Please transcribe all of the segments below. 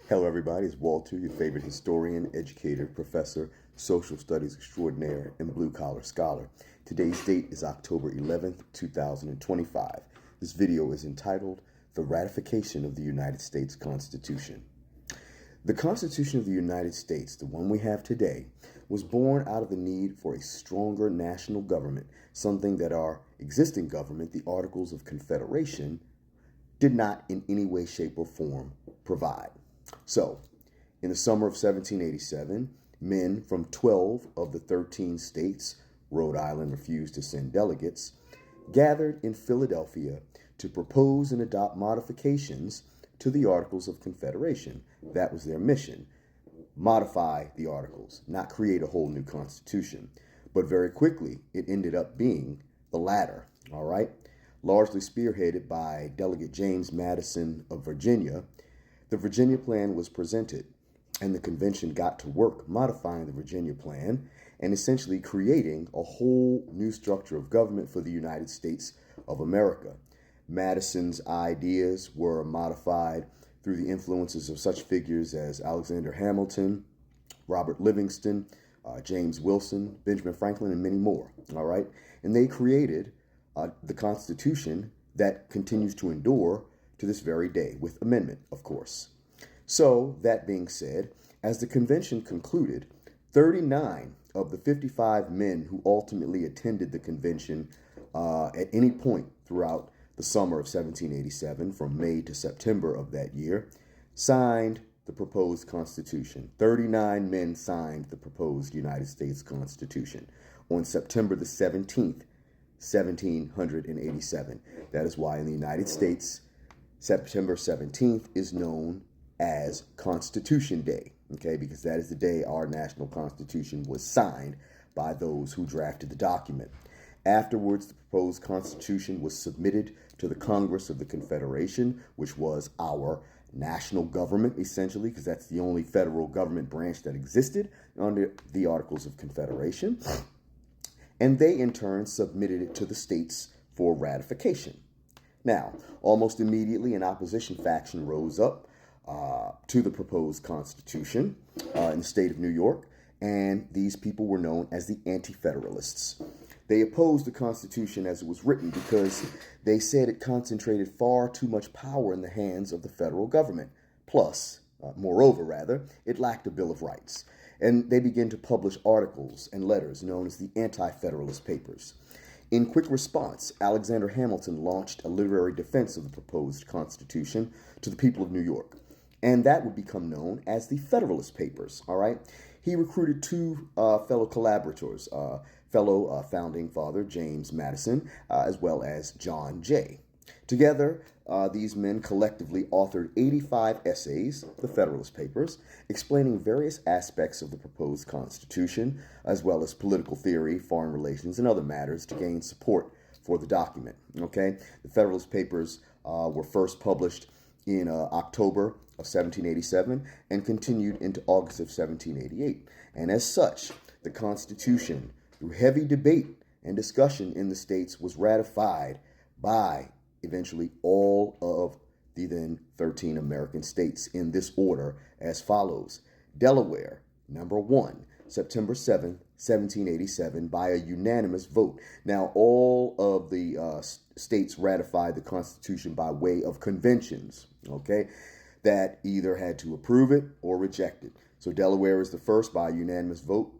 Hello, everybody. It's Walter, your favorite historian, educator, professor, social studies extraordinaire, and blue collar scholar. Today's date is October 11th, 2025. This video is entitled The Ratification of the United States Constitution. The Constitution of the United States, the one we have today, was born out of the need for a stronger national government, something that our existing government, the Articles of Confederation, did not in any way, shape, or form provide. So, in the summer of 1787, men from 12 of the 13 states, Rhode Island refused to send delegates, gathered in Philadelphia to propose and adopt modifications to the Articles of Confederation. That was their mission. Modify the Articles, not create a whole new constitution. But very quickly, it ended up being the latter, all right? Largely spearheaded by Delegate James Madison of Virginia, the Virginia Plan was presented, and the convention got to work modifying the Virginia Plan and essentially creating a whole new structure of government for the United States of America. Madison's ideas were modified through the influences of such figures as Alexander Hamilton, Robert Livingston, James Wilson, Benjamin Franklin, and many more, all right? And they created the Constitution that continues to endure to this very day, with amendment, of course. So, that being said, as the convention concluded, 39 of the 55 men who ultimately attended the convention at any point throughout the summer of 1787, from May to September of that year, signed the proposed Constitution. 39 men signed the proposed United States Constitution on September the 17th, 1787. That is why in the United States, September 17th is known as Constitution Day, okay, because that is the day our national constitution was signed by those who drafted the document. Afterwards, the proposed constitution was submitted to the Congress of the Confederation, which was our national government, essentially, because that's the only federal government branch that existed under the Articles of Confederation. And they, in turn, submitted it to the states for ratification. Now, almost immediately, an opposition faction rose up to the proposed Constitution in the state of New York, and these people were known as the Anti-Federalists. They opposed the Constitution as it was written because they said it concentrated far too much power in the hands of the federal government. Plus, moreover, it lacked a Bill of Rights. And they began to publish articles and letters known as the Anti-Federalist Papers. In quick response, Alexander Hamilton launched a literary defense of the proposed Constitution to the people of New York, and that would become known as the Federalist Papers, all right? He recruited two fellow collaborators, fellow founding father James Madison, as well as John Jay. Together, these men collectively authored 85 essays, the Federalist Papers, explaining various aspects of the proposed Constitution, as well as political theory, foreign relations, and other matters to gain support for the document. Okay, the Federalist Papers were first published in October of 1787 and continued into August of 1788. And as such, the Constitution, through heavy debate and discussion in the states, was ratified by eventually all of the then 13 American states in this order as follows. Delaware, number 1, September 7th, 1787, by a unanimous vote. Now, all of the states ratified the Constitution by way of conventions, okay, that either had to approve it or reject it. So Delaware is the first by a unanimous vote,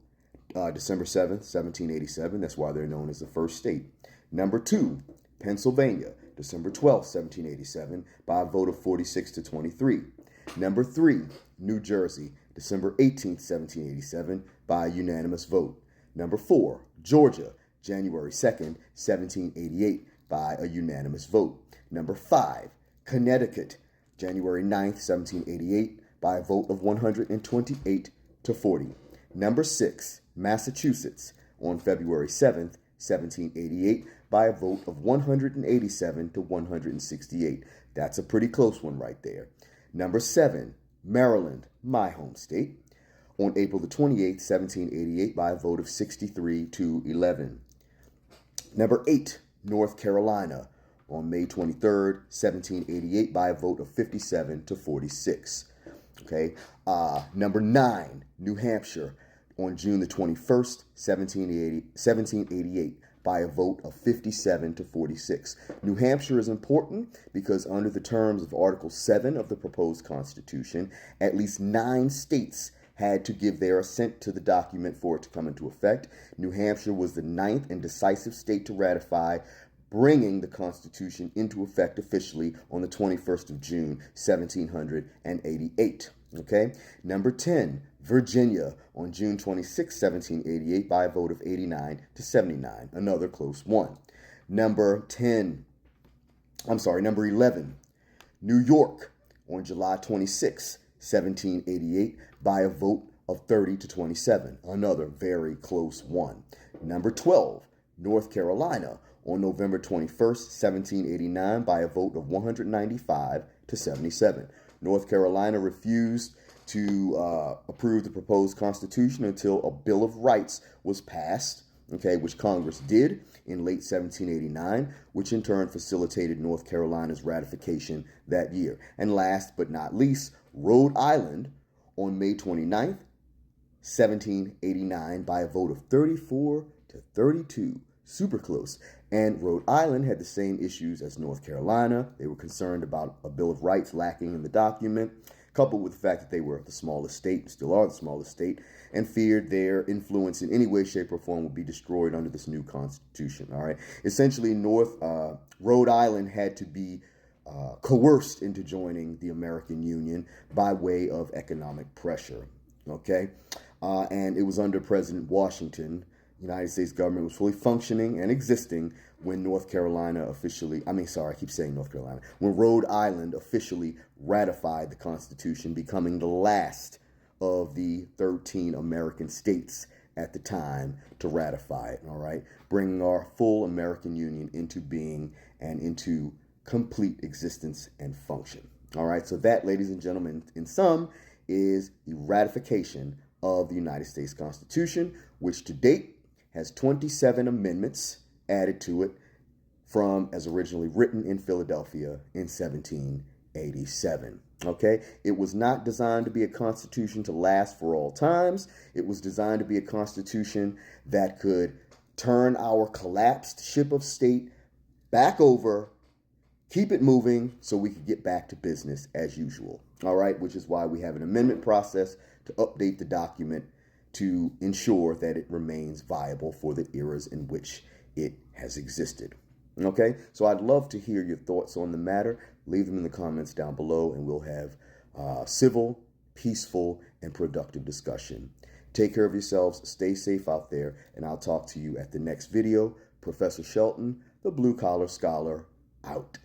December 7th, 1787. That's why they're known as the first state. Number 2, Pennsylvania, December 12th, 1787, by a vote of 46 to 23. Number 3, New Jersey, December 18th, 1787, by a unanimous vote. Number 4, Georgia, January 2nd, 1788, by a unanimous vote. Number 5, Connecticut, January 9th, 1788, by a vote of 128 to 40. Number 6, Massachusetts, on February 7th, 1788, by a vote of 187 to 168. That's a pretty close one right there. Number 7, Maryland, my home state, on April the 28th, 1788, by a vote of 63 to 11. Number 8, North Carolina, on May 23rd, 1788, by a vote of 57 to 46. Okay. Number 9, New Hampshire, on June the 21st, 1788, by a vote of 57 to 46. New Hampshire is important because under the terms of Article 7 of the proposed Constitution, at least 9 states had to give their assent to the document for it to come into effect. New Hampshire was the 9th and decisive state to ratify, bringing the Constitution into effect officially on the 21st of June, 1788. Okay? Number 10, Virginia, on June 26, 1788, by a vote of 89 to 79. Another close one. Number 11, New York, on July 26, 1788, by a vote of 30 to 27. Another very close one. Number 12, North Carolina, on November 21st, 1789, by a vote of 195 to 77. North Carolina refused to approve the proposed Constitution until a Bill of Rights was passed, okay, which Congress did in late 1789, which in turn facilitated North Carolina's ratification that year. And last but not least, Rhode Island, on May 29th, 1789, by a vote of 34 to 32. Super close. And Rhode Island had the same issues as North Carolina. They were concerned about a Bill of Rights lacking in the document, coupled with the fact that they were the smallest state, still are the smallest state, and feared their influence in any way, shape, or form would be destroyed under this new Constitution. All right. Essentially, Rhode Island had to be coerced into joining the American Union by way of economic pressure. Okay. And it was under President Washington. The United States government was fully functioning and existing when when Rhode Island officially ratified the Constitution, becoming the last of the 13 American states at the time to ratify it, all right? Bringing our full American Union into being and into complete existence and function, all right? So that, ladies and gentlemen, in sum, is the ratification of the United States Constitution, which to date has 27 amendments added to it from as originally written in Philadelphia in 1787. Okay? It was not designed to be a constitution to last for all times. It was designed to be a constitution that could turn our collapsed ship of state back over, keep it moving so we could get back to business as usual. All right? Which is why we have an amendment process to update the document to ensure that it remains viable for the eras in which it has existed. Okay, so I'd love to hear your thoughts on the matter. Leave them in the comments down below, and we'll have civil, peaceful, and productive discussion. Take care of yourselves, stay safe out there, and I'll talk to you at the next video. Professor Shelton, the Blue Collar Scholar, out.